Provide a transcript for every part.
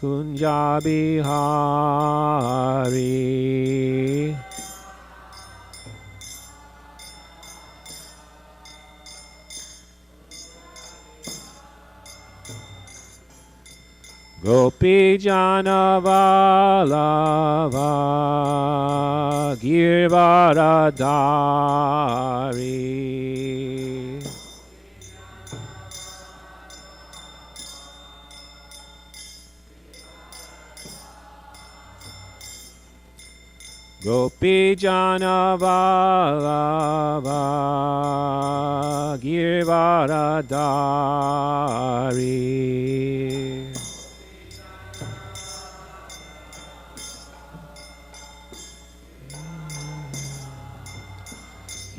Kunja Bihari. Gopi Jana Vallabha Girvaradari. Gopi Jana Vallabha Girvaradari.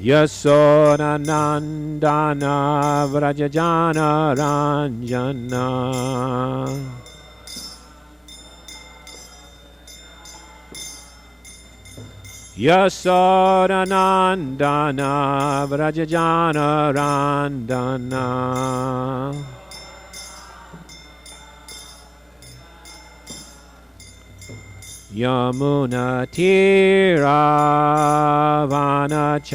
Yasona Nandana Vrajajana Ranjana. Yasona Nandana Vrajajana Randana. Yamuna Tira Vanachari.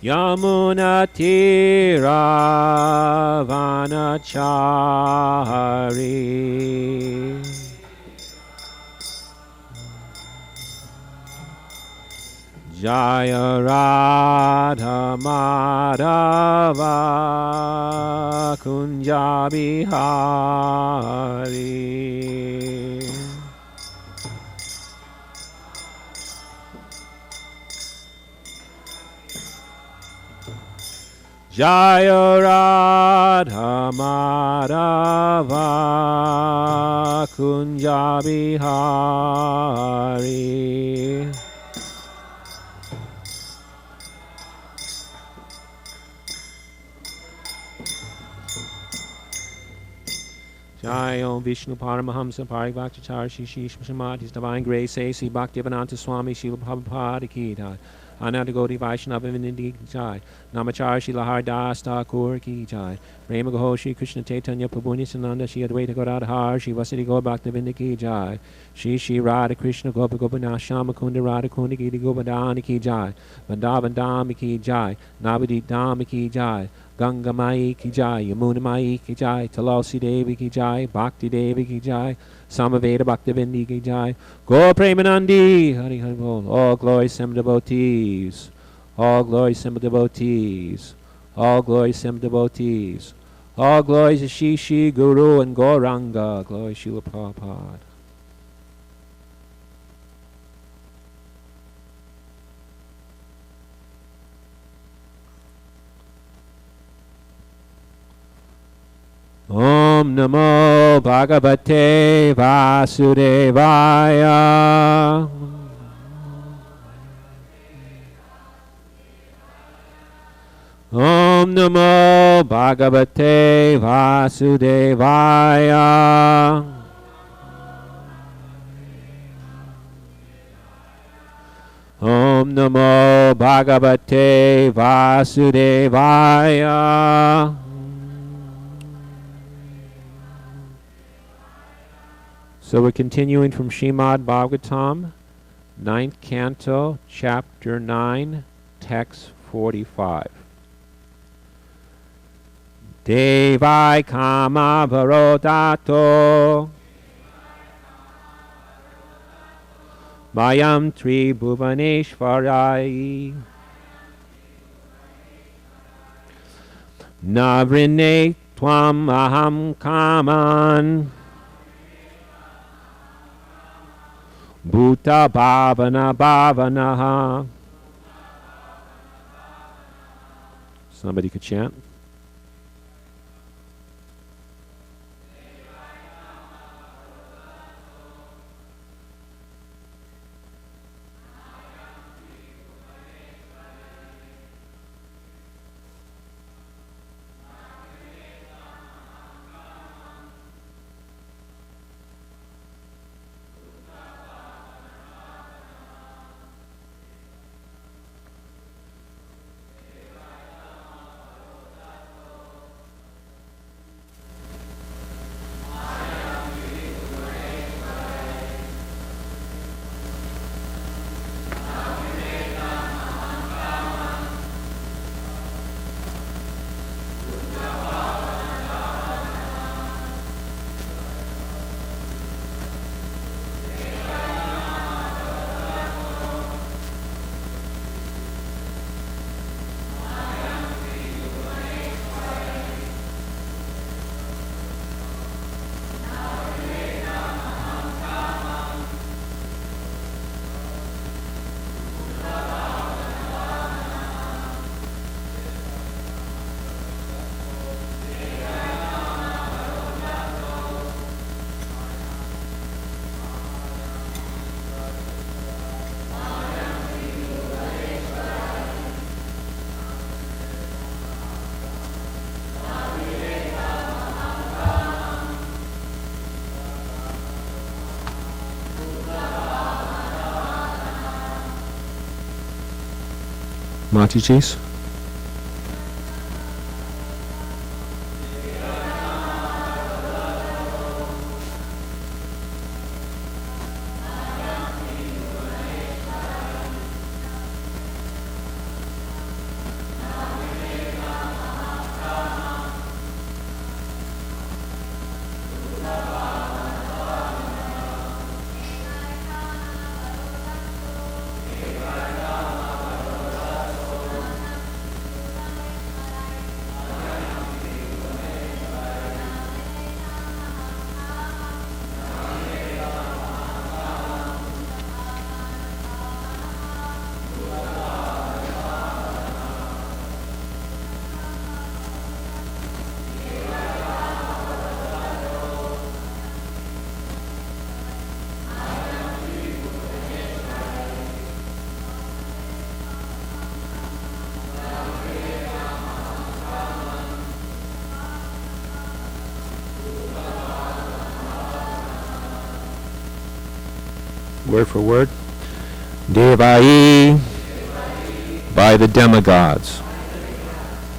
Yamuna Tira Vanachari. Jaya Radha Madhava Kunja Bihari. Jaya Radha Madhava Kunja Bihari. Jai Om Vishnu Paramahamsa Parivakchachar Shishi Shamad, His Divine Grace, A.C. Bhaktivedanta Swami Srila Prabhupada Ki Jai. Ananta Gaudiya Vaishnava Vinindi Ki Jai. Namachar Srila Hardas Thakur Ki Jai. Prema Gaho Shri Krishna Chaitanya Prabhu Nityananda Shri Advaita Gadadhar Shri Vasudeva Gaur Bhaktivedanta Ki Jai. Shri Radha Krishna Gopa Gopinath Shama Kunda Radha Kunda Gita Govardhana Ki Jai. Vrindavan Dham Ki Jai. Navadip Dham Ki Jai. Ganga Mai Ki Jai, Yamuna Mai Ki Jai, Tulasi Devi Ki Jai, Bhakti Devi Ki Jai, Samaveda Bhaktivinoda Ki Jai, Gaur Premanandi, Hari Hari Bol, all glories to devotees, all glories to devotees, all glories to devotees, all glories to Shishi, Guru and Gauranga, glory Srila Prabhupada. Om Namo Bhagavate Vasudevaya. Om Namo Bhagavate Vasudevaya. Om Namo Bhagavate Vasudevaya. So we're continuing from Srimad Bhagavatam, 9th Canto, Chapter 9, Text 45. Devai Kama Varodato Mayam Tri Bhuvaneshvarai Navrine Tvam Aham Kaman Bhuta Bhavana Bhavanaha. Somebody could chant. Mataji's. Word for word. Devai by the demigods.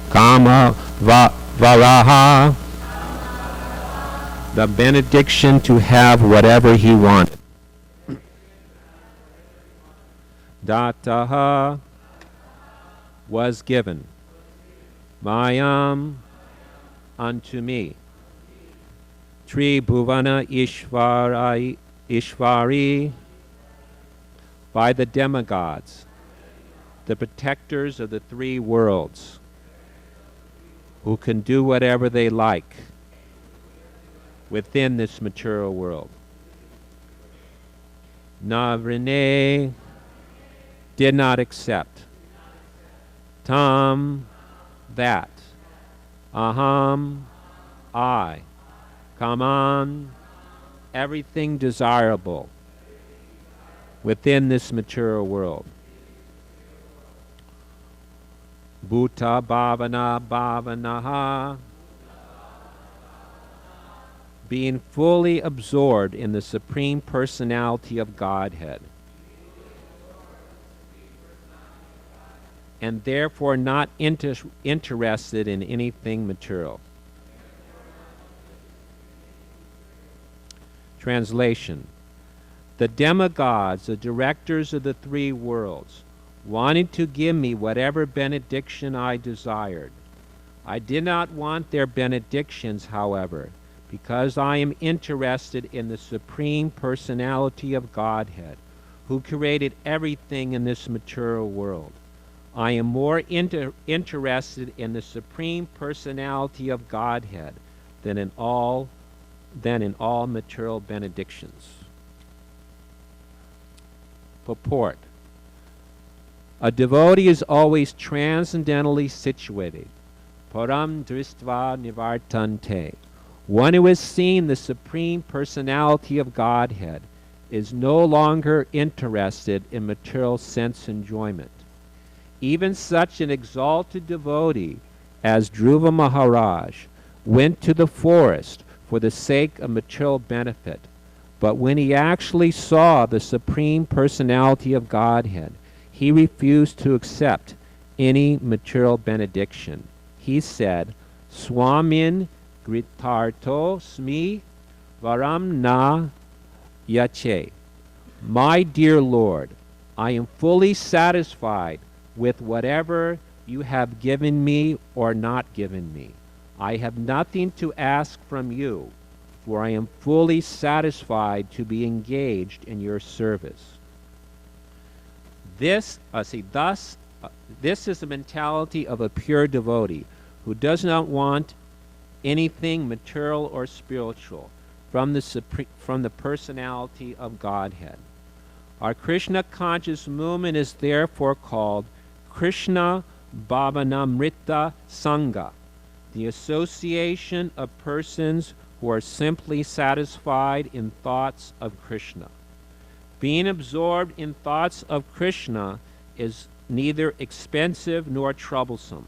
Kama Varaha, the benediction to have whatever he wanted. Dataha, was given. Mayam, unto me. Tri Bhuvana Ishvari, by the demigods, the protectors of the three worlds, who can do whatever they like within this material world. Navrine did not accept. Tam, that. Aham, I. Kaman, everything desirable within this material world. Bhuta bhavana bhavanaha, being fully absorbed in the Supreme Personality of Godhead, and therefore not interested in anything material. Translation. The demigods, the directors of the three worlds, wanted to give me whatever benediction I desired. I did not want their benedictions, however, because I am interested in the Supreme Personality of Godhead, who created everything in this material world. I am more interested in the Supreme Personality of Godhead than in all material benedictions. Purport. A devotee is always transcendentally situated. Param dristva nivartante. One who has seen the Supreme Personality of Godhead is no longer interested in material sense enjoyment. Even such an exalted devotee as Dhruva Maharaj went to the forest for the sake of material benefit, but when he actually saw the Supreme Personality of Godhead, he refused to accept any material benediction. He said, Swamin gritarto smi varam na yache. My dear Lord, I am fully satisfied with whatever you have given me or not given me. I have nothing to ask from you, for I am fully satisfied to be engaged in your service. This is the mentality of a pure devotee who does not want anything material or spiritual from the personality of Godhead. Our Krishna conscious movement is therefore called Krishna Bhavanamrita Sangha, the association of persons who are simply satisfied in thoughts of Krishna. Being absorbed in thoughts of Krishna is neither expensive nor troublesome.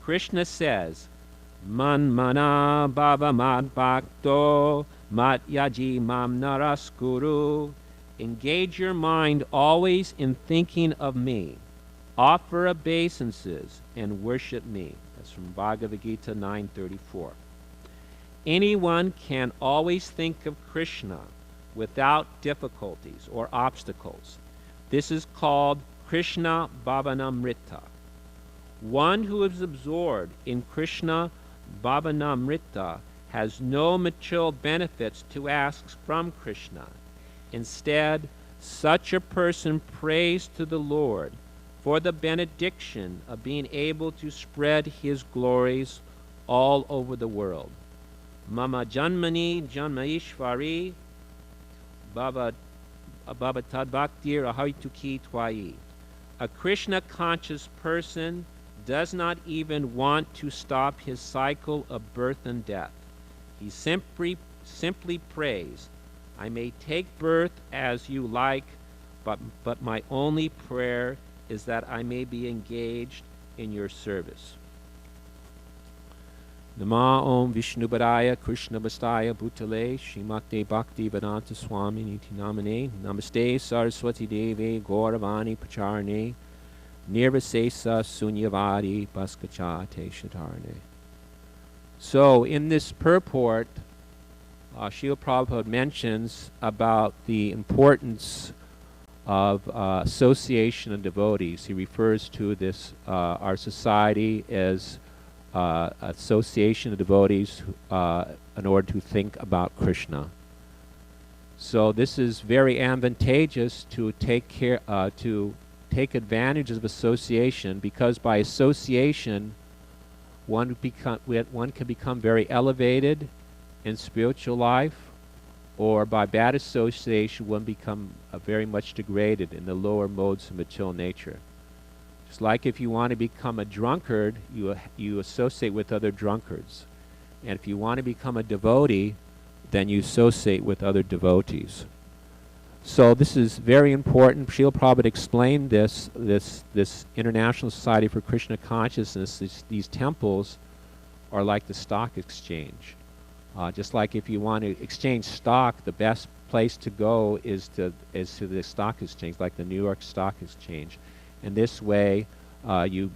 Krishna says, Man mana bhava mad bhakto mat yaji mam naraskuru. Engage your mind always in thinking of me. Offer obeisances and worship me. That's from Bhagavad Gita 9:34. Anyone can always think of Krishna without difficulties or obstacles. This is called Krishna Bhavanamrita. One who is absorbed in Krishna Bhavanamrita has no material benefits to ask from Krishna. Instead, such a person prays to the Lord for the benediction of being able to spread his glories all over the world. Mama Janmani Janmaishvari Bhava Tadbhaktir Ahaituki Twai. A Krishna conscious person does not even want to stop his cycle of birth and death. He simply prays, I may take birth as you like, but my only prayer is that I may be engaged in your service. Nama Om Vishnupadaya Krishna Bastaya Bhutale Srimakte Bhakti Vedanta Swami Niti Namane Namaste Saraswati Devi Gauravani Pacharane Nirvasesa Sunyavadi Bhaskachate Shatarane. So in this purport, Srila Prabhupada mentions about the importance of association of devotees. He refers to this, our society, as association of devotees in order to think about Krishna. So this is very advantageous to take advantage of association, because by association one can become very elevated in spiritual life, or by bad association one become very much degraded in the lower modes of material nature. Just like if you want to become a drunkard, you associate with other drunkards. And if you want to become a devotee, then you associate with other devotees. So this is very important. Srila Prabhupada explained this International Society for Krishna Consciousness. These temples are like the stock exchange. Just like if you want to exchange stock, the best place to go is to the stock exchange, like the New York Stock Exchange. And this way, you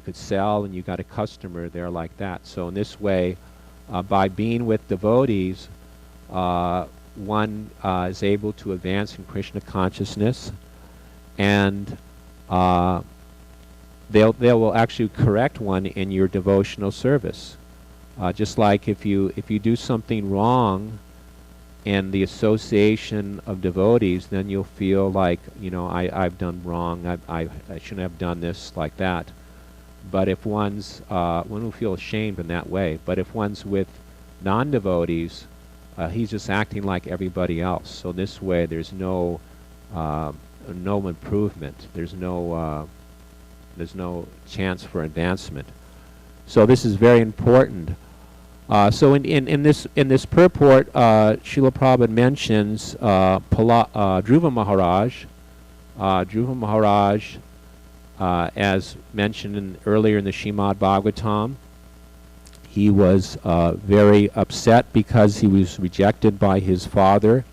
could sell, and you got a customer there like that. So in this way, by being with devotees, one is able to advance in Krishna consciousness, and they will actually correct one in your devotional service. Just like if you do something wrong in the association of devotees, then you'll feel like, I've done wrong, I shouldn't have done this, like that. But if one will feel ashamed in that way. But if one's with non-devotees, he's just acting like everybody else. So this way there's no improvement. There's no chance for advancement. So this is very important. So in this purport, Srila Prabhupada mentions Dhruva Maharaj. Dhruva Maharaj, as mentioned earlier in the Srimad Bhagavatam, he was very upset because he was rejected by his father,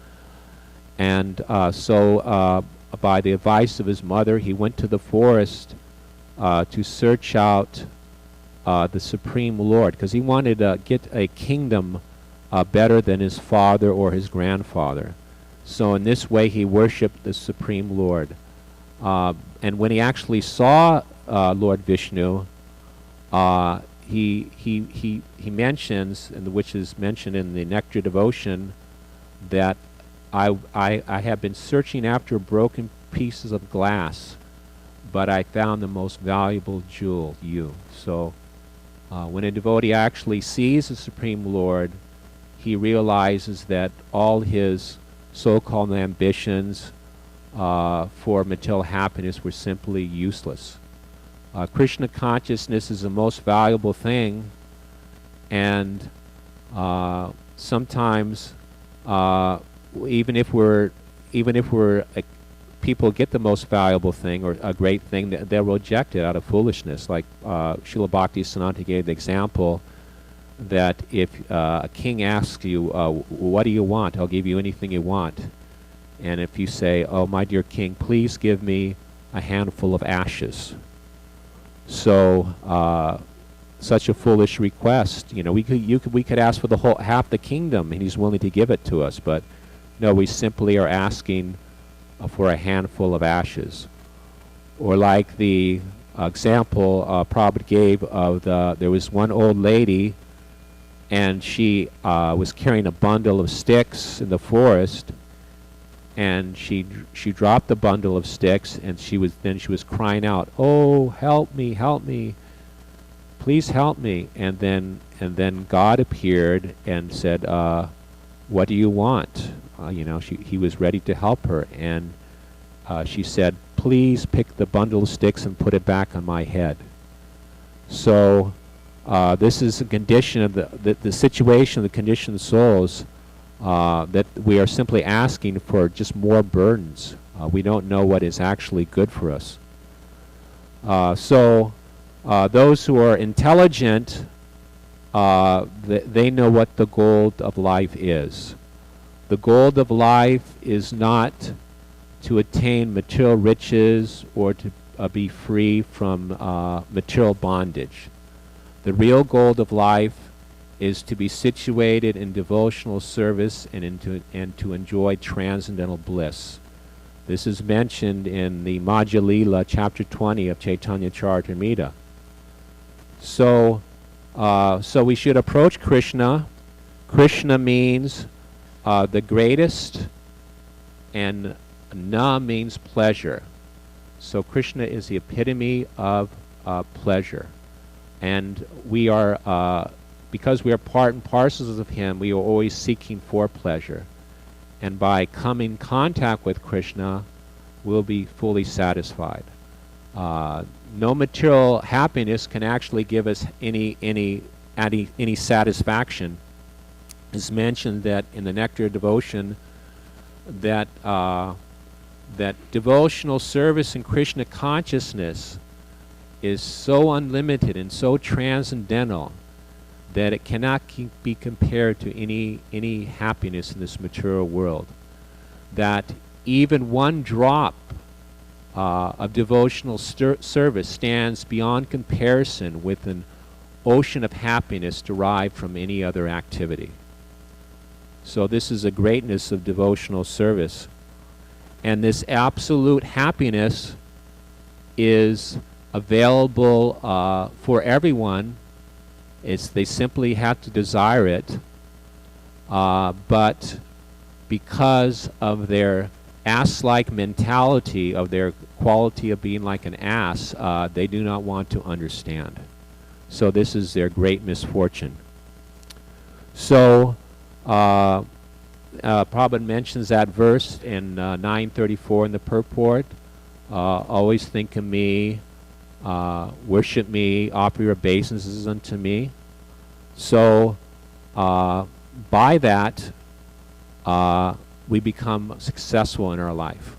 and so by the advice of his mother, he went to the forest to search out the Supreme Lord, because he wanted to get a kingdom better than his father or his grandfather. So in this way he worshipped the Supreme Lord. And when he actually saw Lord Vishnu, he mentions, and which is mentioned in the Nectar Devotion, that I have been searching after broken pieces of glass, but I found the most valuable jewel, you. So when a devotee actually sees the Supreme Lord, he realizes that all his so-called ambitions for material happiness were simply useless. Krishna consciousness is the most valuable thing, and sometimes even if people get the most valuable thing or a great thing, they'll reject it out of foolishness. Like Srila Bhaktisiddhanta gave the example that if a king asks you, what do you want? I'll give you anything you want. And if you say, oh, my dear king, please give me a handful of ashes. So such a foolish request. You know, we could ask for the whole half the kingdom, and he's willing to give it to us. But no, we simply are asking for a handful of ashes. Or like the example Prabhupada gave of there was one old lady, and she was carrying a bundle of sticks in the forest, and she dropped the bundle of sticks, and she was crying out, "Oh, help me, please help me!" And then God appeared and said, "What do you want?" He was ready to help her, and she said, "Please pick the bundle of sticks and put it back on my head." So this is a condition of the situation, the condition of souls, that we are simply asking for just more burdens. We don't know what is actually good for us. So those who are intelligent, they know what the goal of life is. The goal of life is not to attain material riches or to be free from material bondage. The real goal of life is to be situated in devotional service and to enjoy transcendental bliss. This is mentioned in the Madhya Lila, chapter 20 of Chaitanya Charitamrita. So we should approach Krishna. Krishna means the greatest, and Na means pleasure. So Krishna is the epitome of pleasure. And we are, because we are part and parcels of him, we are always seeking for pleasure. And by coming in contact with Krishna, we'll be fully satisfied. No material happiness can actually give us any satisfaction. It's mentioned that in the Nectar of Devotion that devotional service in Krishna consciousness is so unlimited and so transcendental that it cannot be compared to any happiness in this material world. That even one drop of devotional service stands beyond comparison with an ocean of happiness derived from any other activity. So this is the greatness of devotional service. And this absolute happiness is available for everyone. They simply have to desire it. But because of their ass-like mentality, of their quality of being like an ass, they do not want to understand. So this is their great misfortune. So Prabhupada mentions that verse in 934 in the purport. Always think of me, worship me, offer your obeisances unto me. So by that, we become successful in our life.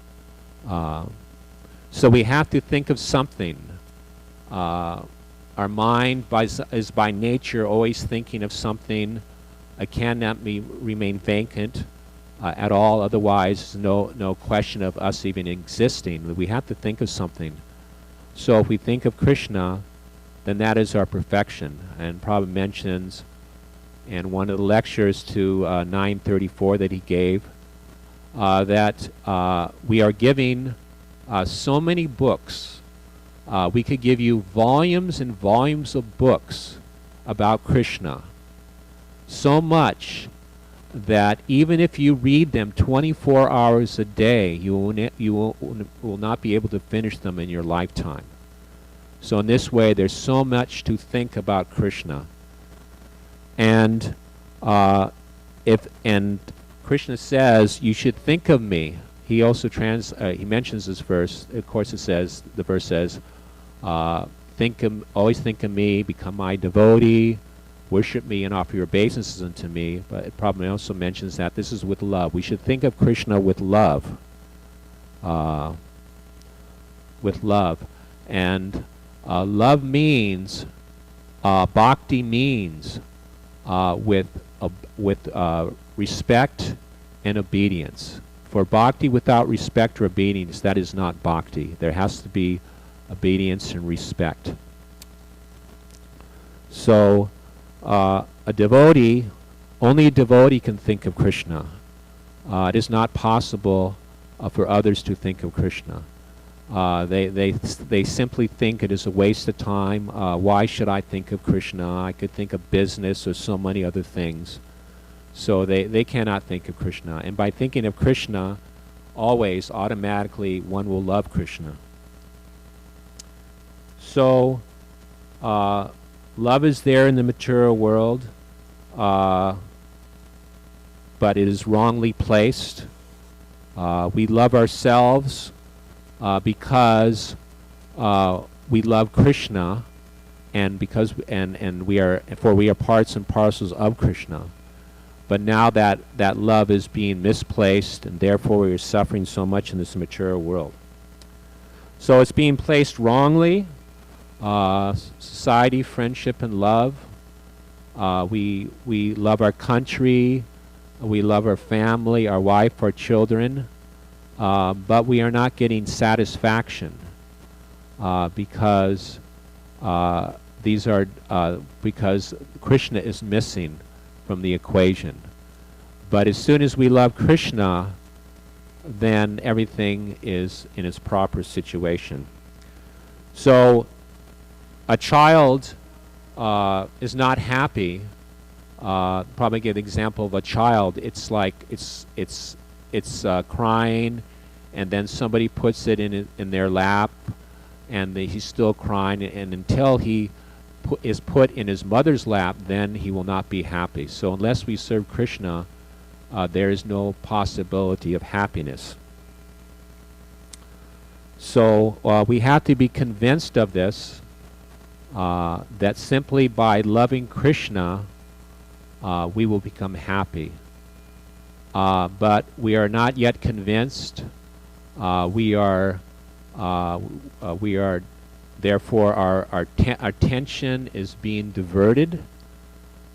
So we have to think of something. Our mind is by nature always thinking of something. It cannot remain vacant at all. Otherwise, no question of us even existing. We have to think of something. So if we think of Krishna, then that is our perfection. And Prabhupada mentions in one of the lectures to 934 that he gave that we are giving so many books. We could give you volumes and volumes of books about Krishna. So much that even if you read them 24 hours a day, you will not be able to finish them in your lifetime. So in this way, there's so much to think about Krishna. And Krishna says, you should think of me. He also he mentions this verse. Of course, the verse says, always think of me, become my devotee, worship me and offer your obeisances unto me. But it probably also mentions that this is with love. We should think of Krishna with love. And love means, bhakti means with respect and obedience. For bhakti without respect or obedience, that is not bhakti. There has to be obedience and respect. So a devotee, only a devotee can think of Krishna. It is not possible for others to think of Krishna. They simply think it is a waste of time. Why should I think of Krishna? I could think of business or so many other things. So they cannot think of Krishna. And by thinking of Krishna, always, automatically, one will love Krishna. So, love is there in the material world, but it is wrongly placed. We love ourselves because we love Krishna, and we are parts and parcels of Krishna. But now that love is being misplaced, and therefore we are suffering so much in this material world. So it's being placed wrongly. Society, friendship, and love. We love our country. We love our family, our wife, our children. But we are not getting satisfaction because because Krishna is missing from the equation. But as soon as we love Krishna, then everything is in its proper situation. So a child is not happy. Probably give an example of a child. It's like it's crying, and then somebody puts it in their lap, and he's still crying, and until he is put in his mother's lap, then he will not be happy. So unless we serve Krishna, there is no possibility of happiness. So we have to be convinced of this, that simply by loving Krishna, we will become happy. But we are not yet convinced. We are therefore our attention is being diverted.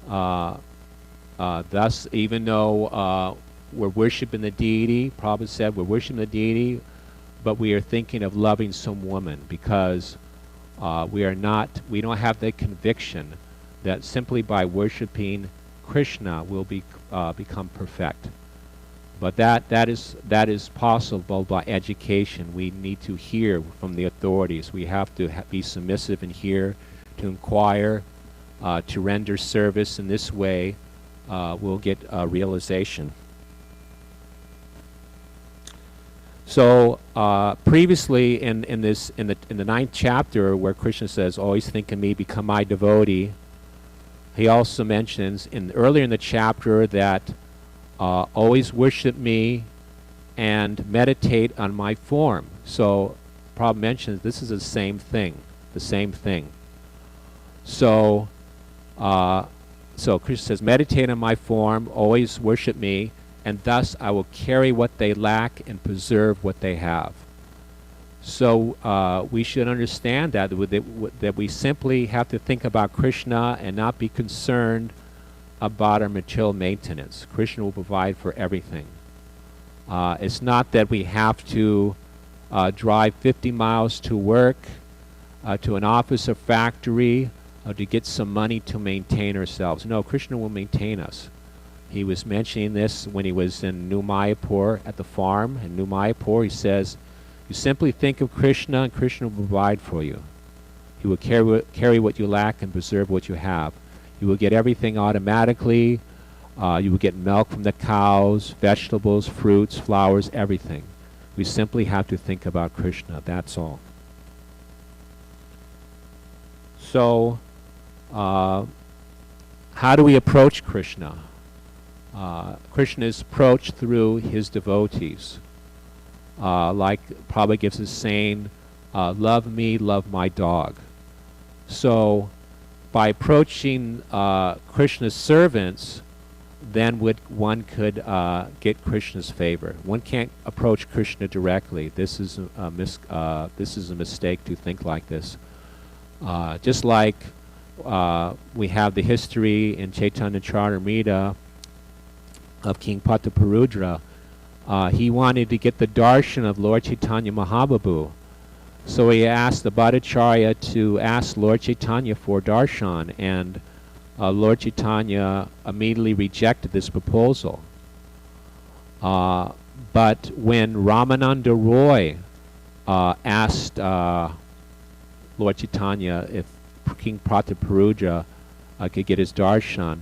Thus, even though we're worshiping the deity, Prabhupada said we're worshiping the deity, but we are thinking of loving some woman because we don't have the conviction that simply by worshiping Krishna we'll become perfect. But that is possible by education. We need to hear from the authorities. We have to be submissive and hear, to inquire, to render service. In this way, we'll get realization. So previously in the 9th chapter, where Krishna says, "Always think of me, become my devotee," he also mentions earlier in the chapter that always worship me and meditate on my form. So Prabhupada mentions this is the same thing. So Krishna says, meditate on my form, always worship me, and thus I will carry what they lack and preserve what they have. So we should understand that we simply have to think about Krishna and not be concerned about our material maintenance. Krishna will provide for everything. It's not that we have to drive 50 miles to work, to an office or factory, to get some money to maintain ourselves. No, Krishna will maintain us. He was mentioning this when he was in New Mayapur at the farm. In New Mayapur, he says, you simply think of Krishna and Krishna will provide for you. He will carry what you lack and preserve what you have. You will get everything automatically. You will get milk from the cows, vegetables, fruits, flowers, everything. We simply have to think about Krishna, that's all. So, how do we approach Krishna? Krishna is approached through his devotees. Like Prabhupada gives us saying, love me, love my dog. So, by approaching Krishna's servants, then one could get Krishna's favor. One can't approach Krishna directly. This is a mistake to think like this. Just like we have the history in Chaitanya Charitamrita of King Pataparudra. he wanted to get the darshan of Lord Chaitanya Mahaprabhu. So he asked the Bhattacharya to ask Lord Chaitanya for darshan, and Lord Chaitanya immediately rejected this proposal. But when Ramananda Roy asked Lord Chaitanya if King Prataparudra could get his darshan,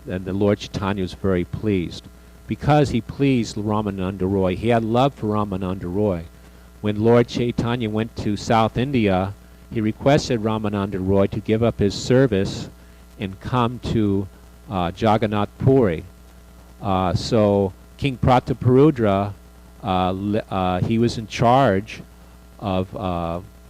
then the Lord Chaitanya was very pleased. Because he pleased Ramananda Roy, he had love for Ramananda Roy. When Lord Chaitanya went to South India, he requested Ramananda Roy to give up his service and come to Jagannath Puri. So King Prataparudra, he was in charge of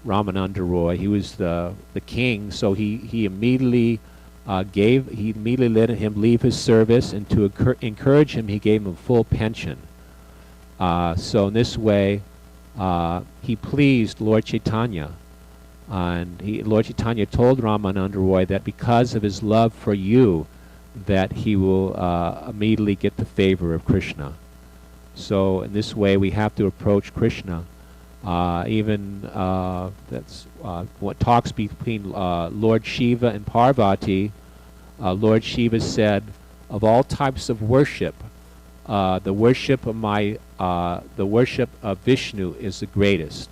Ramananda Roy. He was the king, so he immediately let him leave his service, and to encourage him, he gave him a full pension. So in this way, he pleased Lord Chaitanya, and Lord Chaitanya told Ramananda Roy that because of his love for you, that he will immediately get the favor of Krishna. So in this way, we have to approach Krishna. That's what talks between Lord Shiva and Parvati. Lord Shiva said, of all types of worship, the worship of Vishnu is the greatest.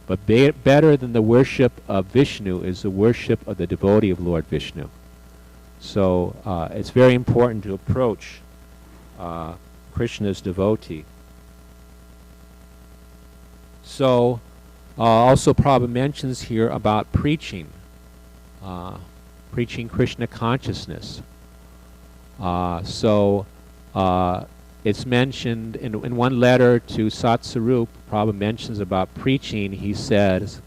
But better than the worship of Vishnu is the worship of the devotee of Lord Vishnu. So it's very important to approach Krishna's devotee. So also Prabhupada mentions here about preaching, preaching Krishna consciousness. It's mentioned in one letter to Satsarup, Prabhupada mentions about preaching. He says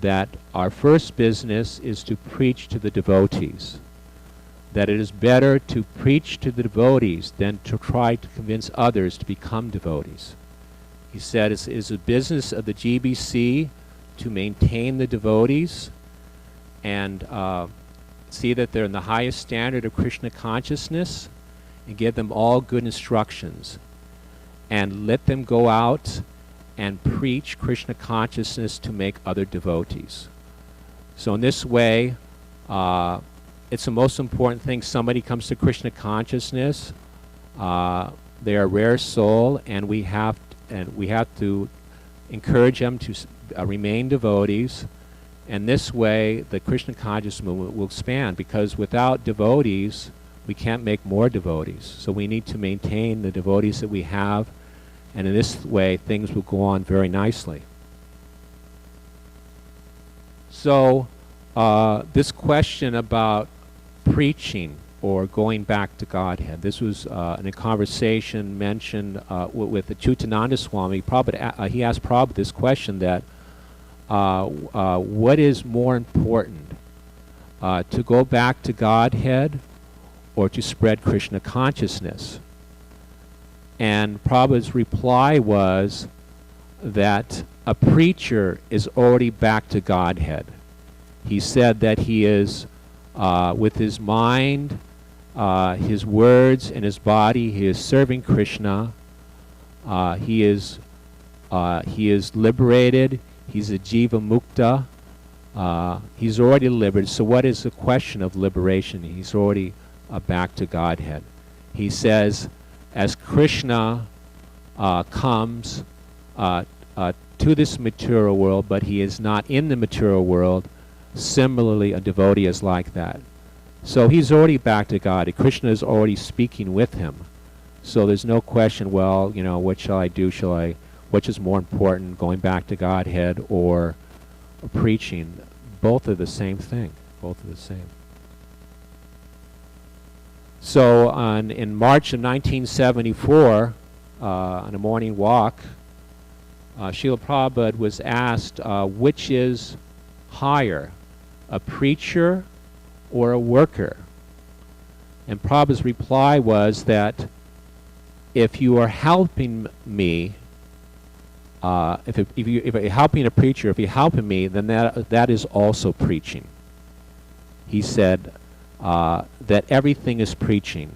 that our first business is to preach to the devotees, that it is better to preach to the devotees than to try to convince others to become devotees. He said it is a business of the GBC to maintain the devotees and see that they're in the highest standard of Krishna consciousness, and give them all good instructions, and let them go out and preach Krishna consciousness to make other devotees. So in this way, it's the most important thing. Somebody comes to Krishna consciousness, they're a rare soul, and we have to encourage them to remain devotees. And this way, the Krishna consciousness movement will expand, because without devotees, we can't make more devotees. So we need to maintain the devotees that we have, and in this way, things will go on very nicely. So this question about preaching or going back to Godhead, this was in a conversation mentioned with the Chutananda Swami. He asked Prabhupada this question, that what is more important, to go back to Godhead or to spread Krishna consciousness? And Prabhupada's reply was that a preacher is already back to Godhead. He said that he is, with his mind, his words, and his body, he is serving Krishna. He is liberated. He's a jiva mukta. He's already liberated. So what is the question of liberation? He's already back to Godhead. He says, as Krishna comes to this material world, but he is not in the material world, similarly a devotee is like that. So he's already back to God. Krishna is already speaking with him. So there's no question, well, what shall I do? Which is more important, going back to Godhead or preaching? Both are the same thing. Both are the same. So in March of 1974, on a morning walk, Srila Prabhupada was asked, which is higher, a preacher or a worker? And Prabhupada's reply was that if you are helping me, if you're helping a preacher, if you're helping me, then that is also preaching. He said that everything is preaching,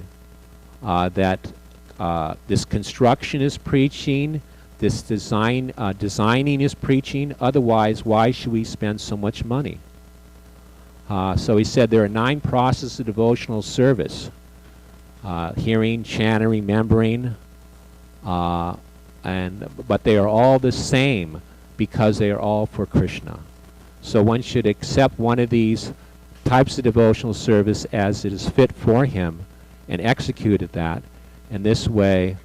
that this construction is preaching, this designing is preaching. Otherwise, why should we spend so much money? So he said there are 9 processes of devotional service: hearing, chanting, remembering, but they are all the same because they are all for Krishna. So one should accept one of these types of devotional service as it is fit for him and execute that. And this way,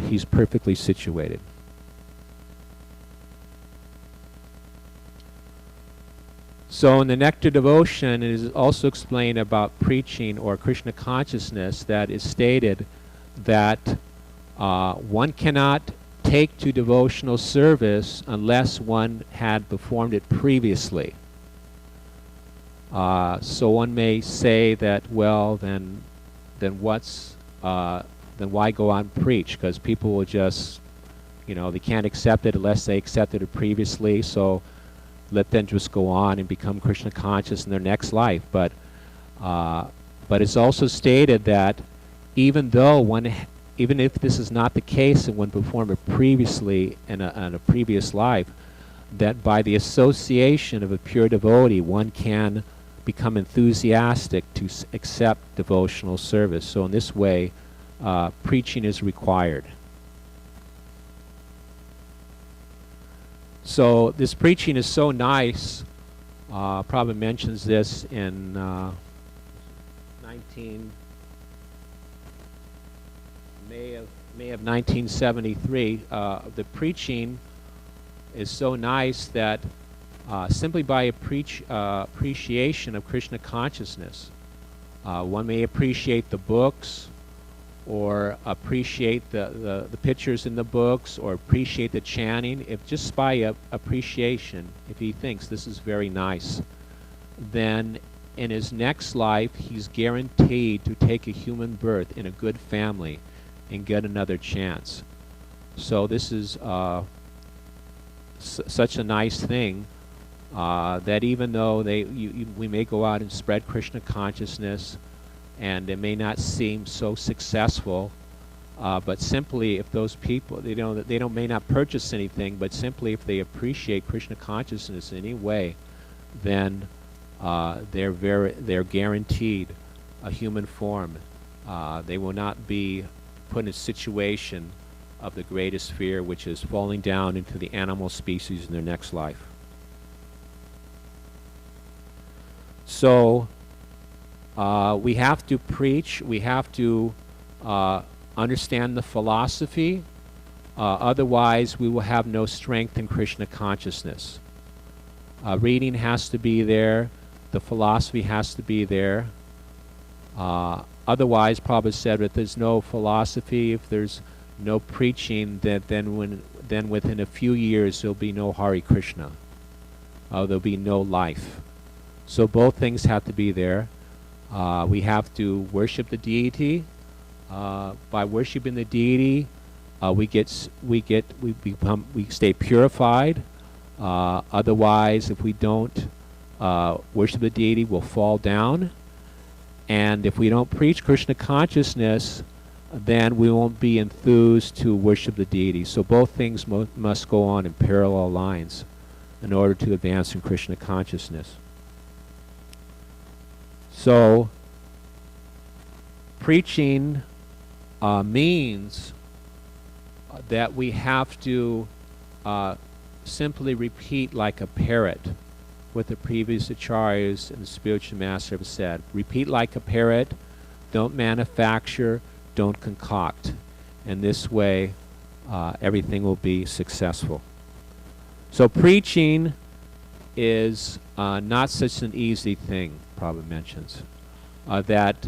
he's perfectly situated. So in the Nectar Devotion, it is also explained about preaching or Krishna consciousness, that is stated that one cannot take to devotional service unless one had performed it previously. So one may say that, well, then why go out and preach? Because people will just, they can't accept it unless they accepted it previously. So let them just go on and become Krishna conscious in their next life. But it's also stated that even if this is not the case and one performed it previously in a previous life, that by the association of a pure devotee, one can become enthusiastic to accept devotional service. So in this way, preaching is required. So this preaching is so nice. Prabhupada mentions this in May of 1973. The preaching is so nice that simply by appreciation of Krishna consciousness, one may appreciate the books, or appreciate the pictures in the books, or appreciate the chanting. If just by appreciation, if he thinks this is very nice, then in his next life he's guaranteed to take a human birth in a good family and get another chance. So this is such a nice thing, that even though we may go out and spread Krishna consciousness, and it may not seem so successful, but simply if those people, they may not purchase anything, but simply if they appreciate Krishna consciousness in any way, then they're guaranteed a human form. They will not be put in a situation of the greatest fear, which is falling down into the animal species in their next life. So we have to preach, we have to understand the philosophy, otherwise we will have no strength in Krishna consciousness. Reading has to be there, the philosophy has to be there. Otherwise, Prabhupada said, if there's no philosophy, if there's no preaching, then within a few years there'll be no Hare Krishna. There'll be no life. So both things have to be there. We have to worship the deity. By worshiping the deity, we stay purified. Otherwise, if we don't worship the deity, we'll fall down. And if we don't preach Krishna consciousness, then we won't be enthused to worship the deity. So both things must go on in parallel lines in order to advance in Krishna consciousness. So preaching means that we have to simply repeat like a parrot what the previous acharyas and the spiritual master have said. Repeat like a parrot, don't manufacture, don't concoct. And this way everything will be successful. So preaching is not such an easy thing, Prabhupada mentions. That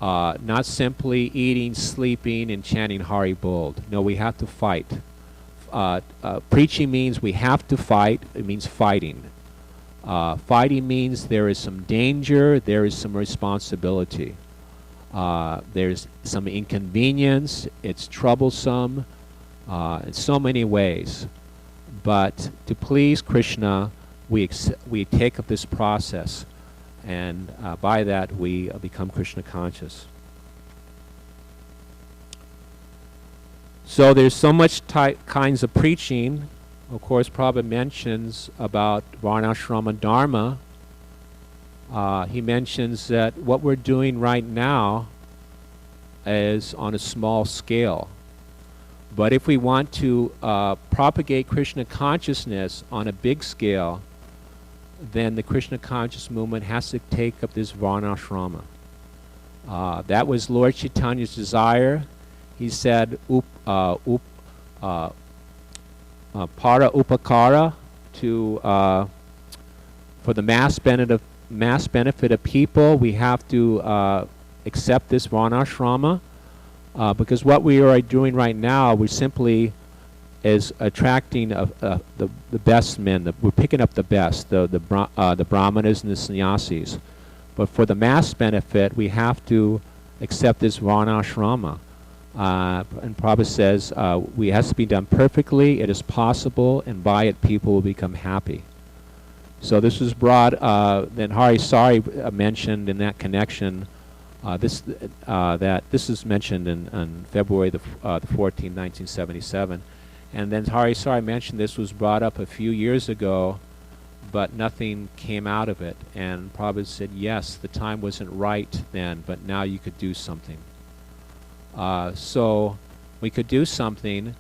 not simply eating, sleeping, and chanting Hari Bol. No, we have to fight. Preaching means we have to fight. It means fighting. Fighting means there is some danger, there is some responsibility. There's some inconvenience, it's troublesome in so many ways. But to please Krishna, we take up this process, and by that we become Krishna conscious. So there's so much kinds of preaching. Of course, Prabhupada mentions about Varnashrama Dharma. He mentions that what we're doing right now is on a small scale. But if we want to propagate Krishna consciousness on a big scale, then the Krishna conscious movement has to take up this Varnashrama. That was Lord Chaitanya's desire. He said, para upakara, for the mass benefit of people, we have to accept this Varnashrama, because what we are doing right now, we simply is attracting the best men. We're picking up the best, the brahmanas and the sannyasis. But for the mass benefit, we have to accept this Varnashrama. And Prabhupada says, it has to be done perfectly, it is possible, and by it people will become happy. So this was brought, then Hari Sari mentioned in that connection, this is mentioned in February the 14th, 1977. And then Hari Sari mentioned this was brought up a few years ago, but nothing came out of it. And Prabhupada said, yes, the time wasn't right then, but now you could do something. So we could do something,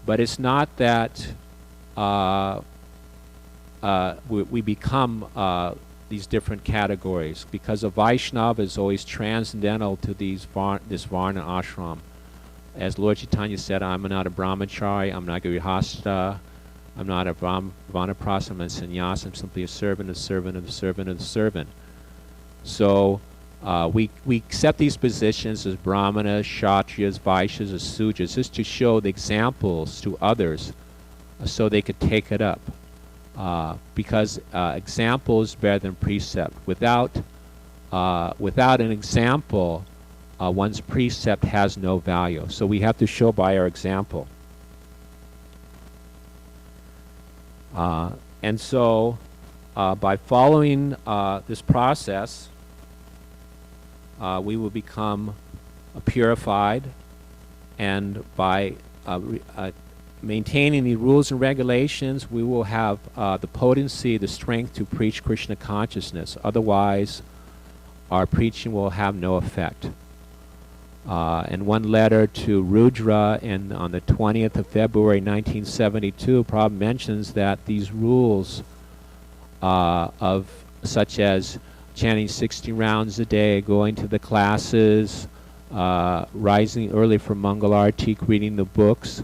but it's not that we become these different categories, because a Vaishnava is always transcendental to this Varna ashram. As Lord Chaitanya said, I'm not a brahmachari, I'm not a grihasta, I'm not a vanaprastha, I'm a sannyas, I'm simply a servant, a servant, of the servant, of the servant. So we accept these positions as brahmanas, kshatriyas, vaishyas, as sudras, just to show the examples to others so they could take it up. Because example is better than precept. Without an example, one's precept has no value. So we have to show by our example. And so by following this process, we will become purified, and by maintaining the rules and regulations, we will have the potency, the strength to preach Krishna consciousness. Otherwise, our preaching will have no effect. In one letter to Rudra on the 20th of February 1972, Prabhupada mentions that these rules of such as chanting 60 rounds a day, going to the classes, rising early for Mangalarti, reading the books,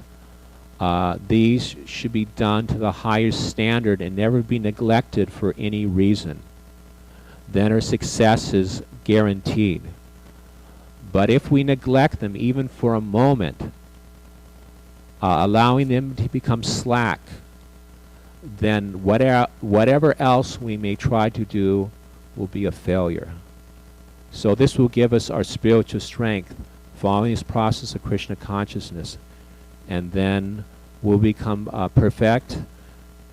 these should be done to the highest standard and never be neglected for any reason. Then our success is guaranteed. But if we neglect them even for a moment, allowing them to become slack, then whatever else we may try to do will be a failure. So this will give us our spiritual strength, following this process of Krishna consciousness, and then we'll become perfect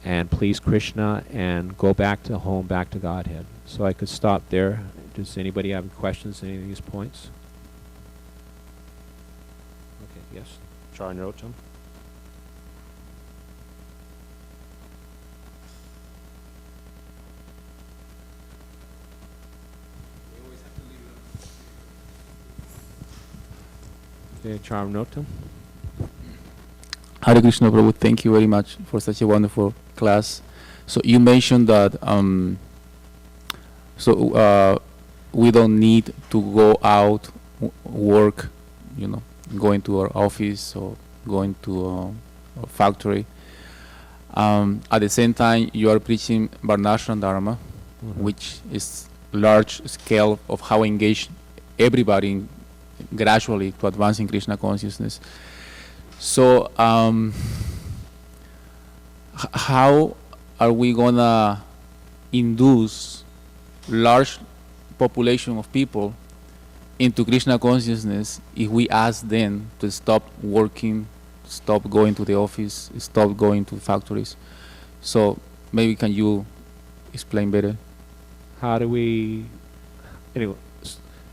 and please Krishna and go back to home, back to Godhead. So I could stop there. Does anybody have questions on any of these points? Okay, yes. Charnrotam. Okay, Charnrotam. Hare Krishna Prabhu, thank you very much for such a wonderful class. So you mentioned that we don't need to go out, work, going to our office or going to a factory. At the same time, you are preaching Varnashram Dharma, which is large scale of how engage everybody gradually to advancing Krishna consciousness. So how are we gonna induce large population of people into Krishna consciousness if we ask them to stop working, stop going to the office, stop going to factories? So maybe can you explain better? How do we, anyway,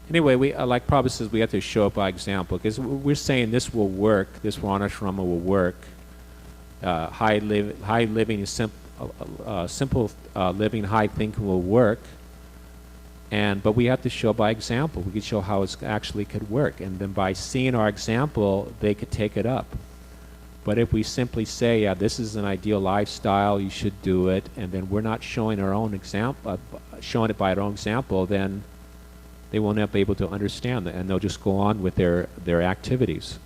Anyway, we like Prabhupada says, we have to show it by example, because we're saying this will work. This Varnashrama will work. High living, simple living, high thinking will work. But we have to show by example. We can show how it actually could work, and then by seeing our example, they could take it up. But if we simply say, yeah, this is an ideal lifestyle, you should do it, and then we're not showing our own example, showing it by our own example, then they will not be able to understand it, and they'll just go on with their activities.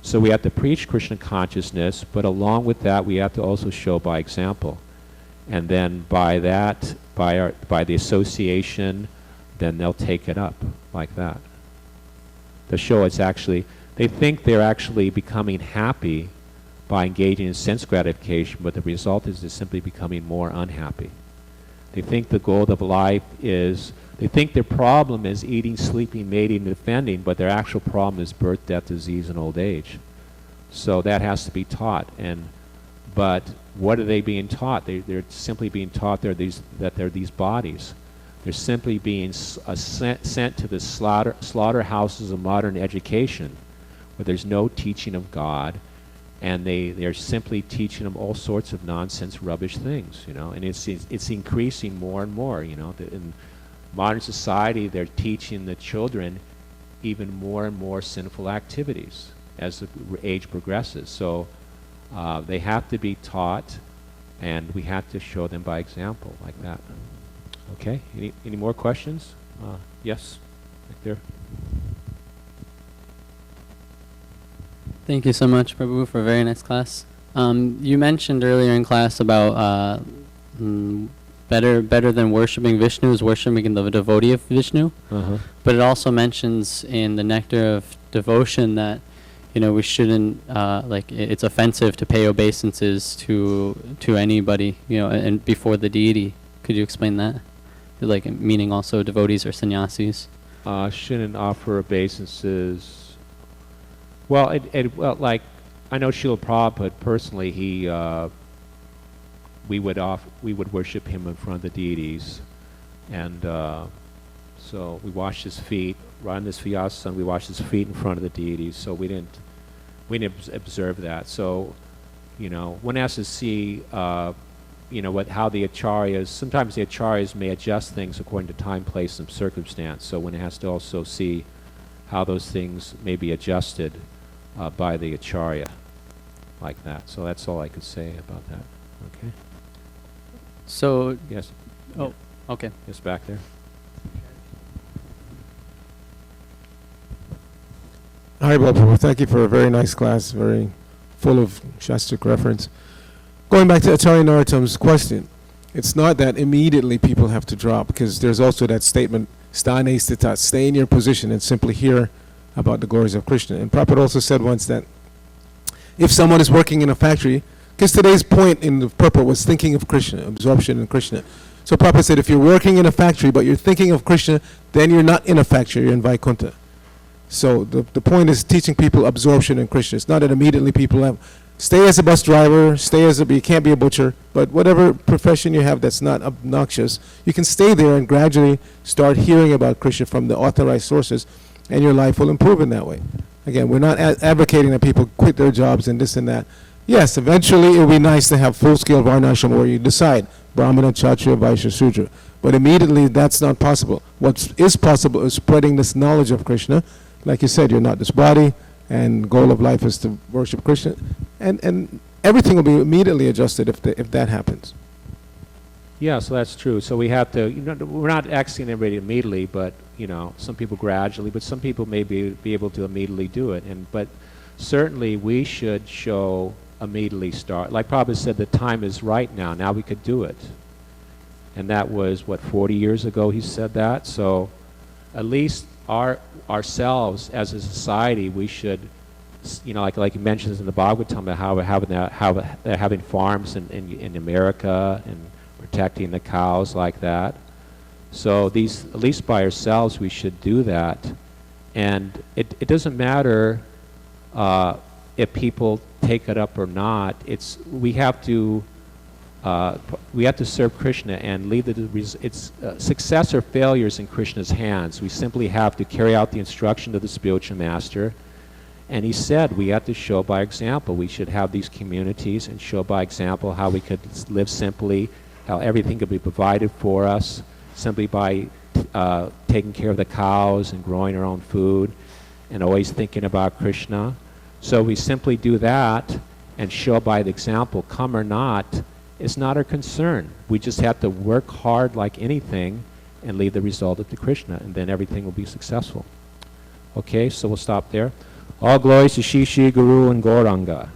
So we have to preach Krishna consciousness, but along with that, we have to also show by example. And then by that, by the association, then they'll take it up like that. To show it's actually, they think they're actually becoming happy by engaging in sense gratification, but the result is they're simply becoming more unhappy. They think the goal of life is, they think their problem is eating, sleeping, mating, and defending, but their actual problem is birth, death, disease, and old age. So that has to be taught. But what are they being taught? They're simply being taught that they're these bodies. They're simply being sent to the slaughterhouses of modern education, where there's no teaching of God, and they're simply teaching them all sorts of nonsense, rubbish things, and it's increasing more and more, in modern society, they're teaching the children even more and more sinful activities as the age progresses. So they have to be taught, and we have to show them by example like that. Okay, any more questions? Yes, right there. Thank you so much, Prabhu, for a very nice class. You mentioned earlier in class about better than worshiping Vishnu is worshiping the devotee of Vishnu. But it also mentions in the Nectar of Devotion that we shouldn't it's offensive to pay obeisances to anybody and before the deity. Could you explain that? Meaning also devotees or sannyasis. Shouldn't offer obeisances. Well, I know Srila Prabhupada personally. We would worship him in front of the deities, and so we washed his feet. Right on this Vyasa, we washed his feet in front of the deities. So we didn't observe that. So, one has to see, how the acharyas. Sometimes the acharyas may adjust things according to time, place, and circumstance. So one has to also see how those things may be adjusted by the acharya, like that. So that's all I could say about that. Okay. So yes. Oh, okay. Yes, back there. Hi, Prabhu. Thank you for a very nice class, very full of Shastric reference. Going back to Acharya Narottam's question, it's not that immediately people have to drop, because there's also that statement, stane stitat, stay in your position and simply hear about the glories of Krishna. And Prabhupada also said once that if someone is working in a factory, because today's point in the purport was thinking of Krishna, absorption in Krishna. So Prabhupada said if you're working in a factory but you're thinking of Krishna, then you're not in a factory, you're in Vaikuntha. So the point is teaching people absorption in Krishna. It's not that immediately people have, stay as a bus driver, you can't be a butcher, but whatever profession you have that's not obnoxious, you can stay there and gradually start hearing about Krishna from the authorized sources, and your life will improve in that way. Again, we're not advocating that people quit their jobs and this and that. Yes, eventually it will be nice to have full-scale varnashram where you decide, Brahmana, Kshatriya, Vaishya, Shudra. But immediately that's not possible. What is possible is spreading this knowledge of Krishna. Like you said, you're not this body, and goal of life is to worship Krishna, and everything will be immediately adjusted if that happens. Yeah, so that's true. So we have to, we're not asking everybody immediately, but some people gradually, but some people may be able to immediately do it. But certainly we should show immediately start. Like Prabhupada said, the time is right now. Now we could do it. And that was, 40 years ago he said that. So at least ourselves as a society, we should, like he mentions in the Bhagavatam about how they're having farms in America and protecting the cows like that. So at least by ourselves, we should do that. And it doesn't matter if people take it up or not. We have to we have to serve Krishna and leave its success or failures in Krishna's hands. We simply have to carry out the instruction of the spiritual master. And he said we have to show by example. We should have these communities and show by example how we could live simply, how everything could be provided for us simply by taking care of the cows and growing our own food and always thinking about Krishna. So we simply do that and show by the example, come or not, it's not our concern. We just have to work hard like anything and leave the result up to Krishna, and then everything will be successful. Okay, so we'll stop there. All glories to Shri Shri Guru and Gauranga.